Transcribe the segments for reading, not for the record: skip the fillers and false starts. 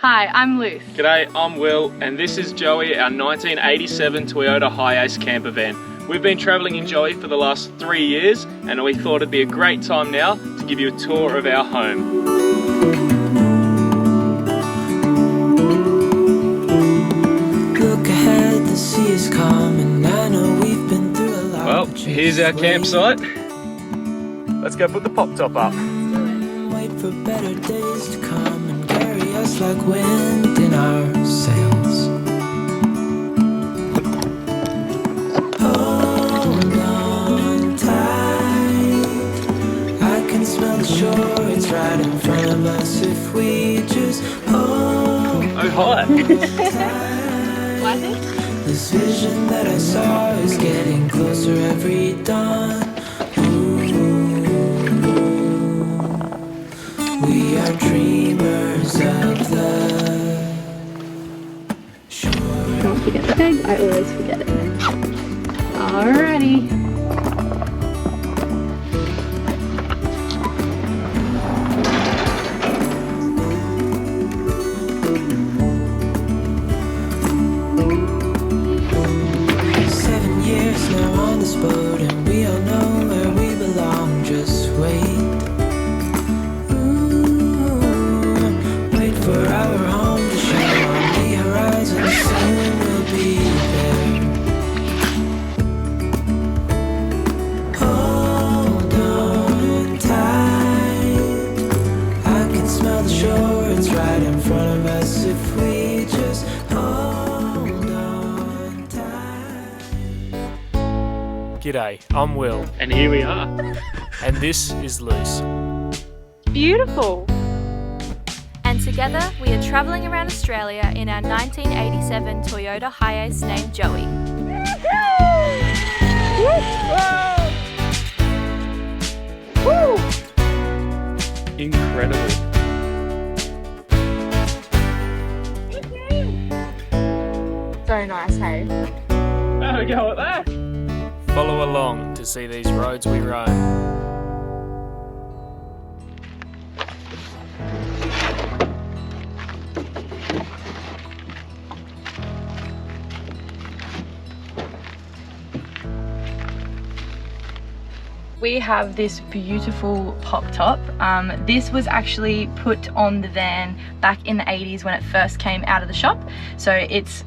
Hi, I'm Luce. G'day, I'm Will, and this is Joey, our 1987 Toyota Hiace camper van. We've been travelling in Joey for the last 3 years, and we thought it'd be a great time now to give you a tour of our home. Look ahead, the sea is calm, and I know we've been through a lot. Well, here's our campsite. Let's go put the pop top up. Wait for better days to come and carry us like wind in our sails. Hold on tight, I can smell the shore, it's right in front of us if we just hold. Oh, hi. What is it? This vision that I saw is getting closer every dawn. We are dreamers of the shore. Don't forget the peg, I always forget it. Alrighty. Boat and we all know where we belong, just wait. Wait for our home to show on the horizon, soon we'll be there. Hold on tight, I can smell the shore, it's right in front of us if we just hold on tight. G'day, I'm Will, And here we are. and this is Luce. Beautiful. And together we are travelling around Australia in our 1987 Toyota Hiace named Joey. Incredible. So nice, hey? Have a go at that. Follow along to see these roads we roam. We have this beautiful pop top. This was actually put on the van back in the 80s when it first came out of the shop. So it's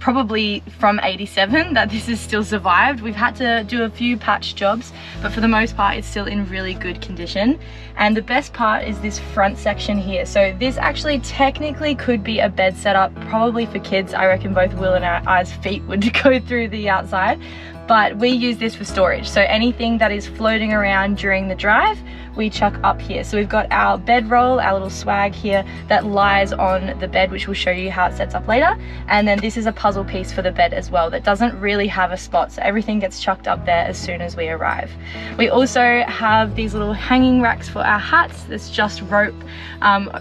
probably from 87 that this has still survived. We've had to do a few patch jobs, but for the most part it's still in really good condition. And the best part is this front section here. So this actually technically could be a bed setup, probably for kids. I reckon both Will and I's feet would go through the outside. But we use this for storage. So anything that is floating around during the drive, we chuck up here. So we've got our bedroll, our little swag here that lies on the bed, which we'll show you how it sets up later. And then this is a puzzle piece for the bed as well that doesn't really have a spot. So everything gets chucked up there as soon as we arrive. We also have these little hanging racks for our hats. That's just rope.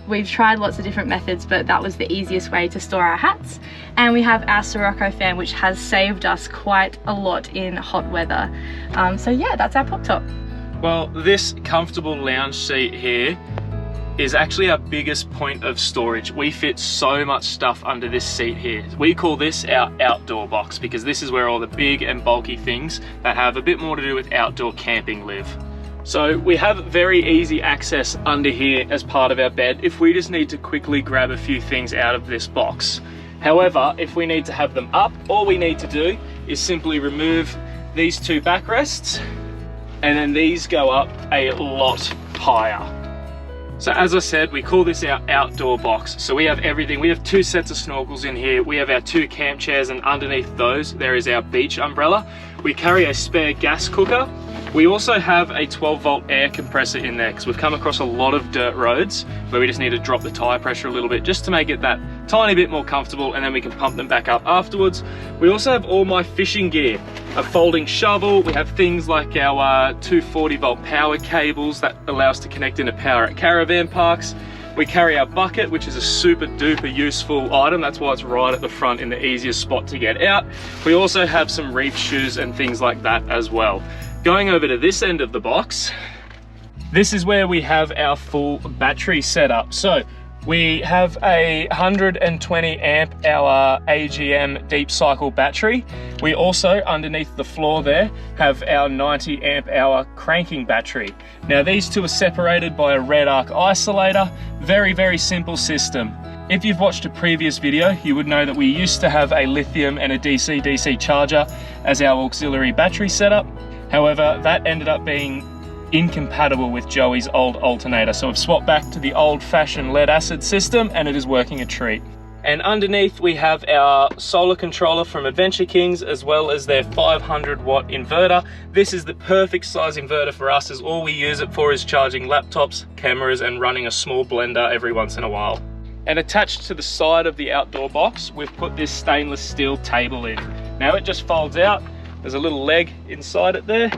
We've tried lots of different methods, but that was the easiest way to store our hats. And we have our Sirocco fan, which has saved us quite a lot in hot weather. So yeah, that's our pop top. Well, this comfortable lounge seat here is actually our biggest point of storage. We fit so much stuff under this seat here. We call this our outdoor box because this is where all the big and bulky things that have a bit more to do with outdoor camping live. So we have very easy access under here as part of our bed if we just need to quickly grab a few things out of this box. However, if we need to have them up, all we need to do is simply remove these two backrests, and then these go up a lot higher. So as I said, we call this our outdoor box. So we have everything. We have 2 sets of snorkels in here. We have our 2 camp chairs, and underneath those, there is our beach umbrella. We carry a spare gas cooker. We also have a 12-volt air compressor in there because we've come across a lot of dirt roads where we just need to drop the tire pressure a little bit just to make it that tiny bit more comfortable, and then we can pump them back up afterwards. We also have all my fishing gear, a folding shovel. We have things like our 2 40-volt power cables that allow us to connect into power at caravan parks. We carry our bucket, which is a super duper useful item. That's why it's right at the front in the easiest spot to get out. We also have some reef shoes and things like that as well. Going over to this end of the box, this is where we have our full battery setup. So We have a 120 amp hour AGM deep cycle battery. We also, underneath the floor there, have our 90 amp hour cranking battery. Now these two are separated by a red arc isolator. Very, very simple system. If you've watched a previous video, you would know that we used to have a lithium and a DC-DC charger as our auxiliary battery setup. However, that ended up being incompatible with Joey's old alternator. So I've swapped back to the old-fashioned lead acid system and it is working a treat. And underneath we have our solar controller from Adventure Kings, as well as their 500 watt inverter. This is the perfect size inverter for us, as all we use it for is charging laptops, cameras, and running a small blender every once in a while. And attached to the side of the outdoor box, we've put this stainless steel table in. Now it just folds out. There's a little leg inside it there.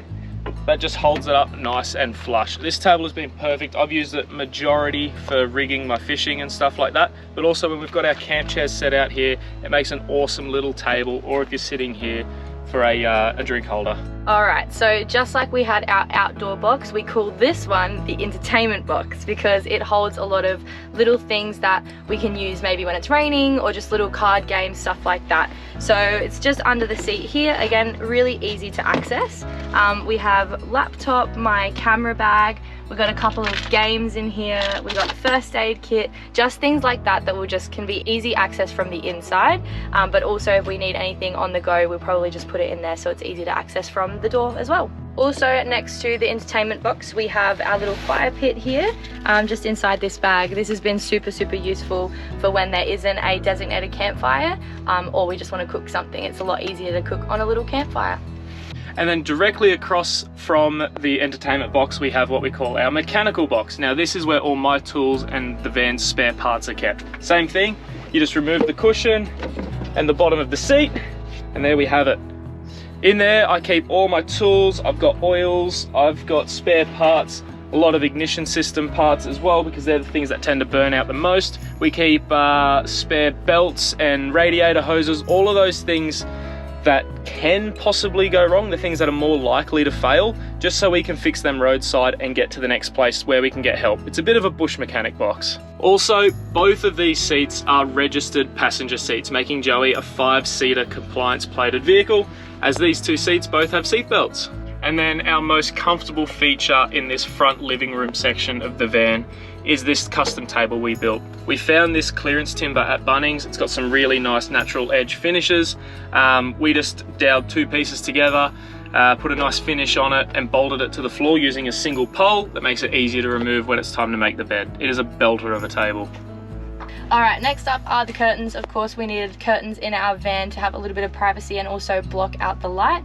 That just holds it up nice and flush. This table has been perfect. I've used it majority for rigging my fishing and stuff like that, but also when we've got our camp chairs set out here, it makes an awesome little table, or if you're sitting here for a drink holder. All right, so just like we had our outdoor box, we call this one the entertainment box because it holds a lot of little things that we can use maybe when it's raining, or just little card games, stuff like that. So it's just under the seat here. Again, really easy to access. We have laptop, my camera bag, we've got a couple of games in here, we've got the first aid kit, just things like that that can be easy access from the inside. But also if we need anything on the go, we'll probably just put it in there so it's easy to access from the door as well. Also next to the entertainment box, we have our little fire pit here, just inside this bag. This has been super useful for when there isn't a designated campfire, or we just want to cook something. It's a lot easier to cook on a little campfire. And then directly across from the entertainment box, we have what we call our mechanical box. Now this is where all my tools and the van's spare parts are kept. Same thing, you just remove the cushion and the bottom of the seat, and there we have it. In there, I keep all my tools. I've got oils, I've got spare parts, a lot of ignition system parts as well, because they're the things that tend to burn out the most. We keep spare belts and radiator hoses, all of those things that can possibly go wrong, the things that are more likely to fail, just so we can fix them roadside and get to the next place where we can get help. It's a bit of a bush mechanic box. Also, both of these seats are registered passenger seats, making Joey a 5-seater compliance plated vehicle, as these two seats both have seat belts. And then our most comfortable feature in this front living room section of the van is this custom table we built. We found this clearance timber at Bunnings. It's got some really nice natural edge finishes. We just doweled 2 pieces together, put a nice finish on it, and bolted it to the floor using a single pole that makes it easier to remove when it's time to make the bed. It is a belter of a table. All right, next up are the curtains. Of course, we needed curtains in our van to have a little bit of privacy and also block out the light.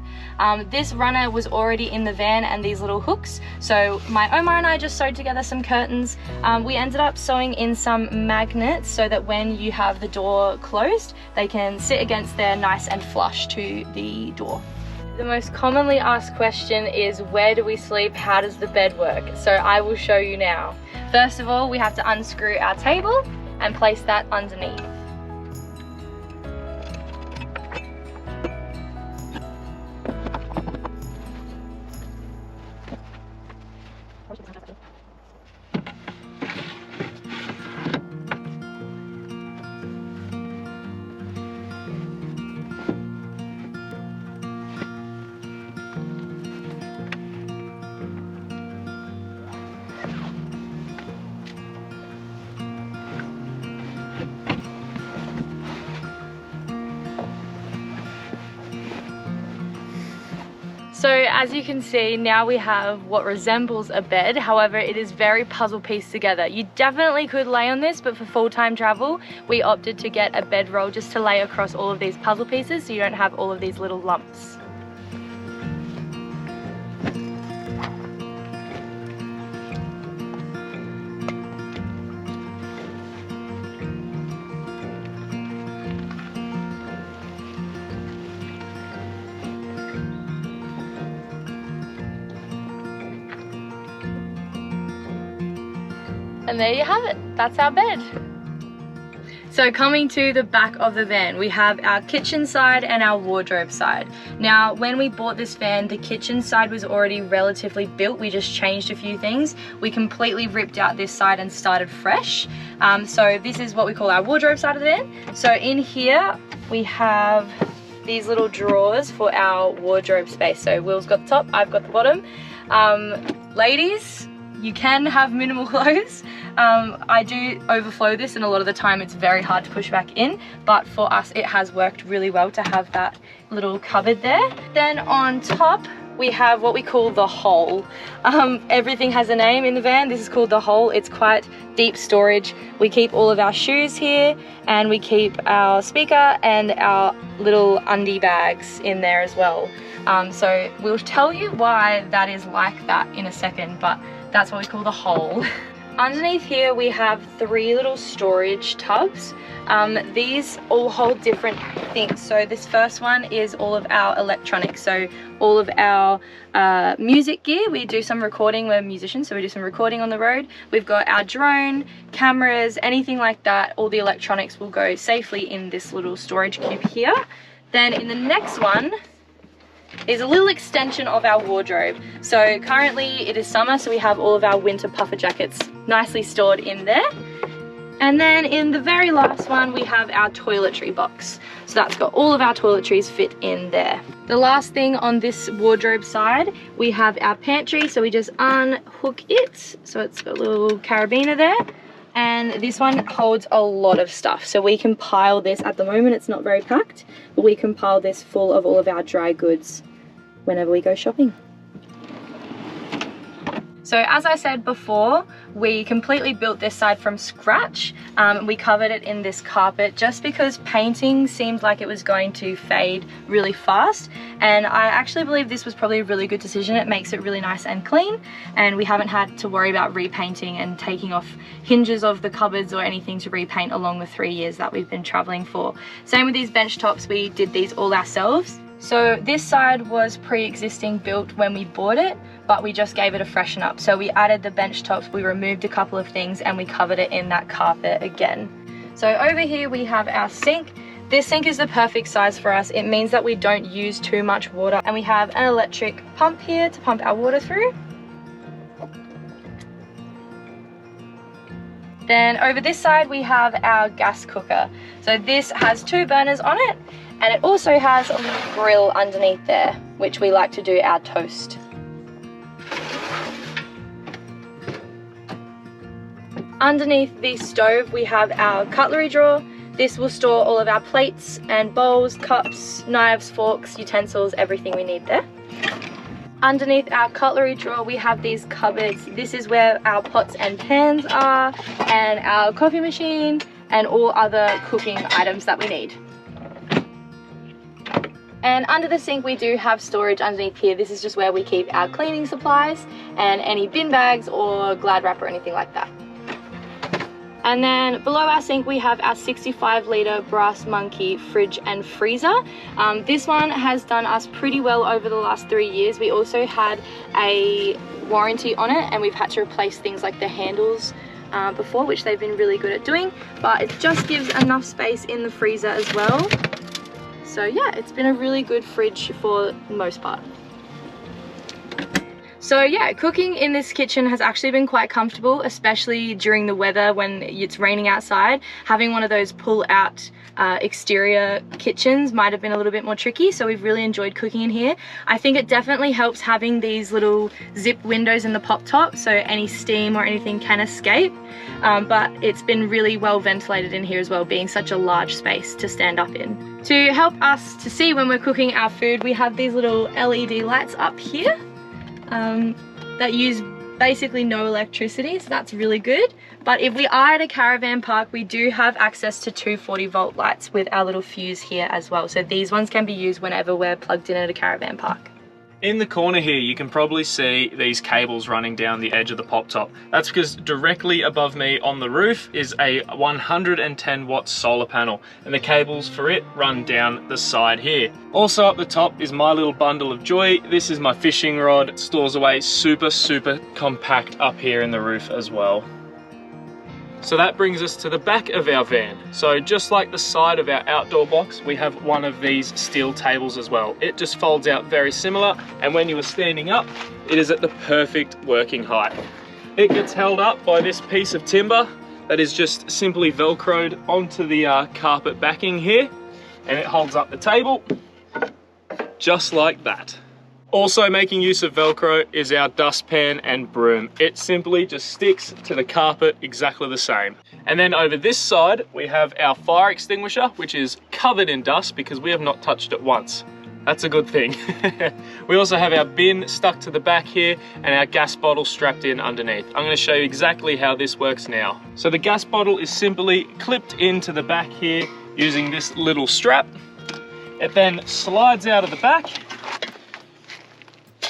This runner was already in the van and these little hooks. So my Omar and I just sewed together some curtains. We ended up sewing in some magnets so that when you have the door closed, they can sit against there nice and flush to the door. The most commonly asked question is, where do we sleep? How does the bed work? So I will show you now. First of all, we have to unscrew our table and place that underneath. So as you can see, now we have what resembles a bed. However, it is very puzzle pieced together. You definitely could lay on this, but for full-time travel, we opted to get a bedroll just to lay across all of these puzzle pieces so you don't have all of these little lumps. And there you have it, that's our bed. So coming to the back of the van, we have our kitchen side and our wardrobe side. Now, when we bought this van, the kitchen side was already relatively built. We just changed a few things. We completely ripped out this side and started fresh. So this is what we call our wardrobe side of the van. So in here, we have these little drawers for our wardrobe space. So Will's got the top, I've got the bottom. Ladies, you can have minimal clothes. I do overflow this, and a lot of the time it's very hard to push back in, but for us it has worked really well to have that little cupboard there. Then on top we have what we call the hole. Everything has a name in the van. This is called the hole. It's quite deep storage. We keep all of our shoes here, and we keep our speaker and our little undie bags in there as well. So we'll tell you why that is like that in a second, but that's what we call the hole. Underneath here we have 3 little storage tubs. These all hold different things. So this first one is all of our electronics. So all of our music gear. We do some recording, we're musicians, so we do some recording on the road. We've got our drone, cameras, anything like that. All the electronics will go safely in this little storage cube here. Then in the next one is a little extension of our wardrobe. So currently it is summer, so we have all of our winter puffer jackets nicely stored in there. And then in the very last one, we have our toiletry box. So that's got all of our toiletries fit in there. The last thing on this wardrobe side, we have our pantry. So we just unhook it. So it's got a little carabiner there. And this one holds a lot of stuff. So we can pile this, at the moment it's not very packed, but we can pile this full of all of our dry goods whenever we go shopping. So as I said before, we completely built this side from scratch. We covered it in this carpet just because painting seemed like it was going to fade really fast. And I actually believe this was probably a really good decision. It makes it really nice and clean, and we haven't had to worry about repainting and taking off hinges of the cupboards or anything to repaint along the 3 years that we've been traveling for. Same with these bench tops, we did these all ourselves. So this side was pre-existing built when we bought it, but we just gave it a freshen up. So we added the bench tops, we removed a couple of things, and we covered it in that carpet again. So over here we have our sink. This sink is the perfect size for us. It means that we don't use too much water, and we have an electric pump here to pump our water through. Then over this side we have our gas cooker. So this has 2 burners on it, and it also has a little grill underneath there, which we like to do our toast. Underneath the stove we have our cutlery drawer. This will store all of our plates and bowls, cups, knives, forks, utensils, everything we need there. Underneath our cutlery drawer we have these cupboards. This is where our pots and pans are, and our coffee machine, and all other cooking items that we need. And under the sink we do have storage underneath here. This is just where we keep our cleaning supplies and any bin bags or Glad wrap or anything like that. And then below our sink we have our 65-litre Brass Monkey fridge and freezer. This one has done us pretty well over the last 3 years. We also had a warranty on it, and we've had to replace things like the handles before, which they've been really good at doing, but it just gives enough space in the freezer as well. So yeah, it's been a really good fridge for the most part. So yeah, cooking in this kitchen has actually been quite comfortable, especially during the weather when it's raining outside. Having one of those pull-out exterior kitchens might have been a little bit more tricky, so we've really enjoyed cooking in here. I think it definitely helps having these little zip windows in the pop top, so any steam or anything can escape. But it's been really well ventilated in here as well, being such a large space to stand up in. To help us to see when we're cooking our food, we have these little LED lights up here that use basically no electricity, so that's really good. But if we are at a caravan park, we do have access to 240-volt lights with our little fuse here as well. So these ones can be used whenever we're plugged in at a caravan park. In the corner here, you can probably see these cables running down the edge of the pop top. That's because directly above me on the roof is a 110-watt solar panel, and the cables for it run down the side here. Also up the top is my little bundle of joy. This is my fishing rod. It stores away super compact up here in the roof as well. So that brings us to the back of our van. So just like the side of our outdoor box, we have one of these steel tables as well. It just folds out very similar, and when you are standing up, it is at the perfect working height. It gets held up by this piece of timber that is just simply velcroed onto the carpet backing here, and it holds up the table just like that. Also making use of Velcro is our dustpan and broom. It simply just sticks to the carpet exactly the same. And then over this side, we have our fire extinguisher, which is covered in dust because we have not touched it once. That's a good thing. We also have our bin stuck to the back here and our gas bottle strapped in underneath. I'm going to show you exactly how this works now. So the gas bottle is simply clipped into the back here using this little strap. It then slides out of the back,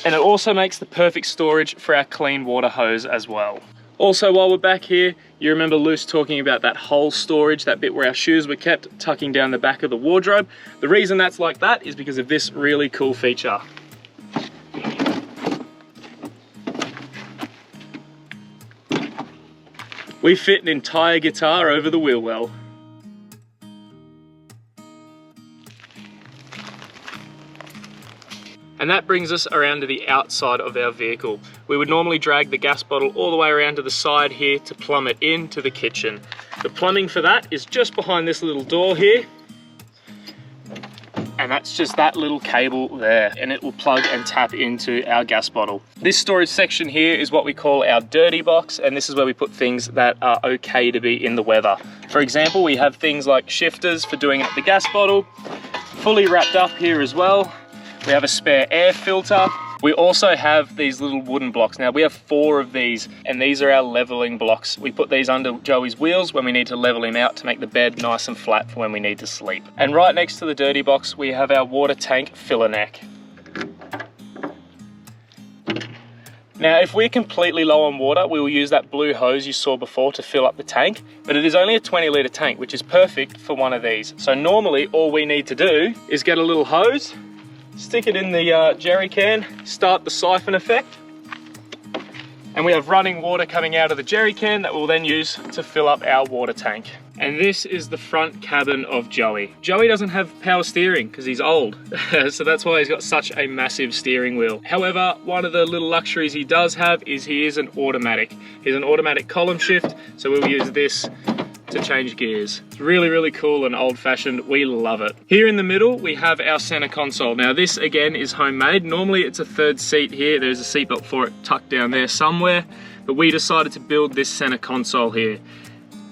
and it also makes the perfect storage for our clean water hose as well. Also, while we're back here, you remember Luce talking about that hole storage, that bit where our shoes were kept, tucking down the back of the wardrobe. The reason that's like that is because of this really cool feature. We fit an entire guitar over the wheel well. And that brings us around to the outside of our vehicle. We would normally drag the gas bottle all the way around to the side here to plumb it into the kitchen. The plumbing for that is just behind this little door here. And that's just that little cable there, and it will plug and tap into our gas bottle. This storage section here is what we call our dirty box, and this is where we put things that are okay to be in the weather. For example, we have things like shifters for doing up the gas bottle, fully wrapped up here as well. We have a spare air filter. We also have these little wooden blocks. Now we have 4 of these, and these are our leveling blocks. We put these under Joey's wheels when we need to level him out to make the bed nice and flat for when we need to sleep. And right next to the dirty box, we have our water tank filler neck. Now, if we're completely low on water, we will use that blue hose you saw before to fill up the tank, but it is only a 20-litre tank, which is perfect for one of these. So normally all we need to do is get a little hose, stick it in the jerry can, start the siphon effect, and we have running water coming out of the jerry can that we'll then use to fill up our water tank. And this is the front cabin of Joey. Joey doesn't have power steering because he's old, so that's why he's got such a massive steering wheel. However, one of the little luxuries he does have is he is an automatic. He's an automatic column shift, so we'll use this to change gears. It's really, really cool and old-fashioned. We love it. Here in the middle, we have our center console. Now this again is homemade. Normally it's a 3rd seat here. There's a seatbelt for it tucked down there somewhere, but we decided to build this center console here.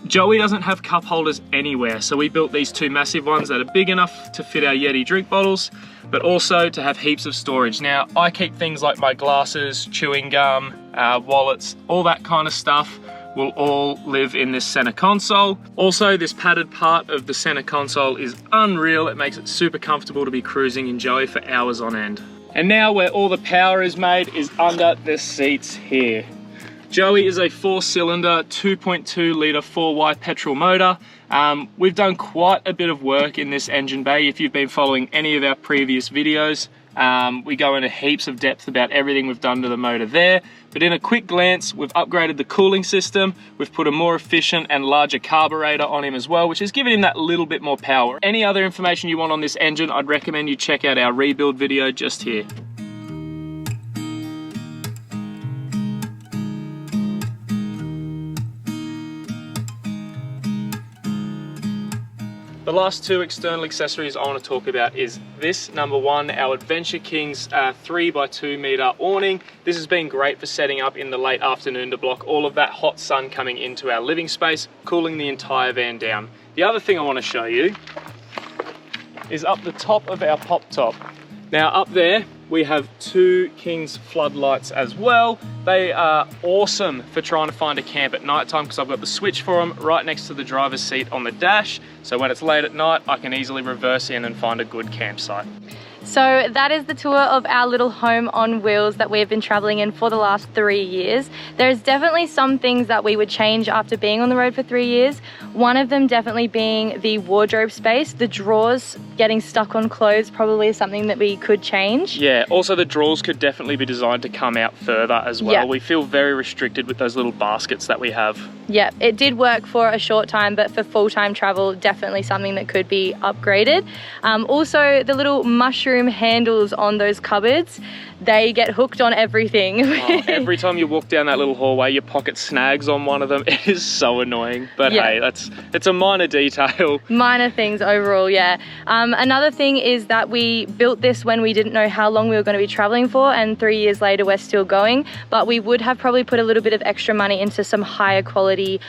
Joey doesn't have cup holders anywhere, so we built these 2 massive ones that are big enough to fit our Yeti drink bottles, but also to have heaps of storage. Now, I keep things like my glasses, chewing gum, wallets, all that kind of stuff will all live in this center console. Also, this padded part of the center console is unreal. It makes it super comfortable to be cruising in Joey for hours on end. And now where all the power is made is under the seats here. Joey is a 4-cylinder, 2.2 litre 4Y petrol motor. We've done quite a bit of work in this engine bay. If you've been following any of our previous videos, we go into heaps of depth about everything we've done to the motor there. But in a quick glance, we've upgraded the cooling system. We've put a more efficient and larger carburetor on him as well, which has given him that little bit more power. Any other information you want on this engine, I'd recommend you check out our rebuild video just here. The last 2 external accessories I want to talk about is this, number 1, our Adventure Kings 3x2 meter awning. This has been great for setting up in the late afternoon to block all of that hot sun coming into our living space, cooling the entire van down. The other thing I want to show you is up the top of our pop top. Now up there, we have 2 Kings floodlights as well. They are awesome for trying to find a camp at night time because I've got the switch for them right next to the driver's seat on the dash. So when it's late at night, I can easily reverse in and find a good campsite. So that is the tour of our little home on wheels that we have been traveling in for the last 3 years. There's definitely some things that we would change after being on the road for 3 years. One of them definitely being the wardrobe space. The drawers getting stuck on clothes probably is something that we could change. Yeah, also the drawers could definitely be designed to come out further as well. Yeah. We feel very restricted with those little baskets that we have. Yeah, it did work for a short time, but for full-time travel, definitely something that could be upgraded. Also, the little mushroom handles on those cupboards, they get hooked on everything. Oh, every time you walk down that little hallway, your pocket snags on one of them. It is so annoying, but Yeah. hey, it's a minor detail. Minor things overall, yeah. Another thing is that we built this when we didn't know how long we were going to be traveling for, and 3 years later we're still going, but we would have probably put a little bit of extra money into some higher quality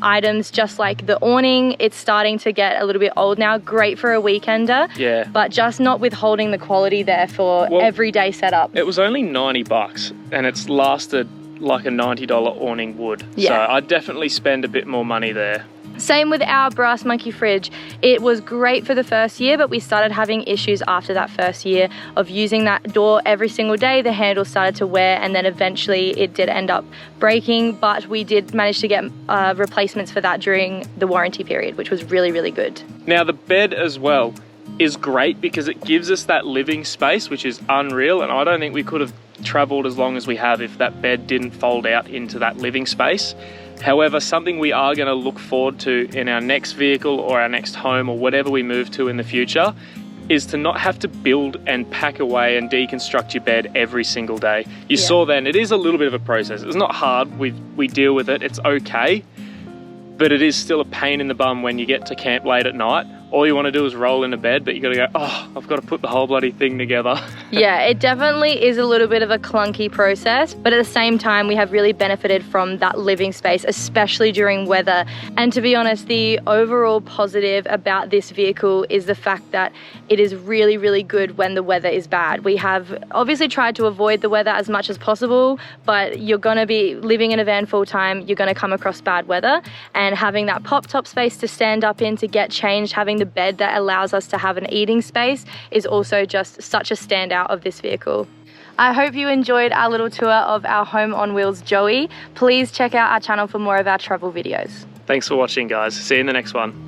items, just like the awning. It's starting to get a little bit old now, great for a weekender, Yeah. but just not with holding the quality there for everyday setup. It was only $90 and it's lasted like a $90 awning would. Yeah. So I'd definitely spend a bit more money there. Same with our brass monkey fridge. It was great for the first year, but we started having issues after that first year of using that door every single day. The handle started to wear, and then eventually it did end up breaking, but we did manage to get replacements for that during the warranty period, which was really, really good. Now the bed as well is great because it gives us that living space, which is unreal, and I don't think we could have travelled as long as we have if that bed didn't fold out into that living space. However, something we are going to look forward to in our next vehicle or our next home or whatever we move to in the future is to not have to build and pack away and deconstruct your bed every single day. You saw then, it is a little bit of a process. It's not hard, we deal with it, it's okay, but it is still a pain in the bum when you get to camp late at night. All you want to do is roll into bed, but you got to go, oh, I've got to put the whole bloody thing together. Yeah, it definitely is a little bit of a clunky process, but at the same time, we have really benefited from that living space, especially during weather. And to be honest, the overall positive about this vehicle is the fact that it is really, really good when the weather is bad. We have obviously tried to avoid the weather as much as possible, but you're going to be living in a van full time, you're going to come across bad weather, and having that pop-top space to stand up in, to get changed, having the bed that allows us to have an eating space is also just such a standout of this vehicle. I hope you enjoyed our little tour of our home on wheels Joey. Please check out our channel for more of our travel videos. Thanks for watching, guys. See you in the next one.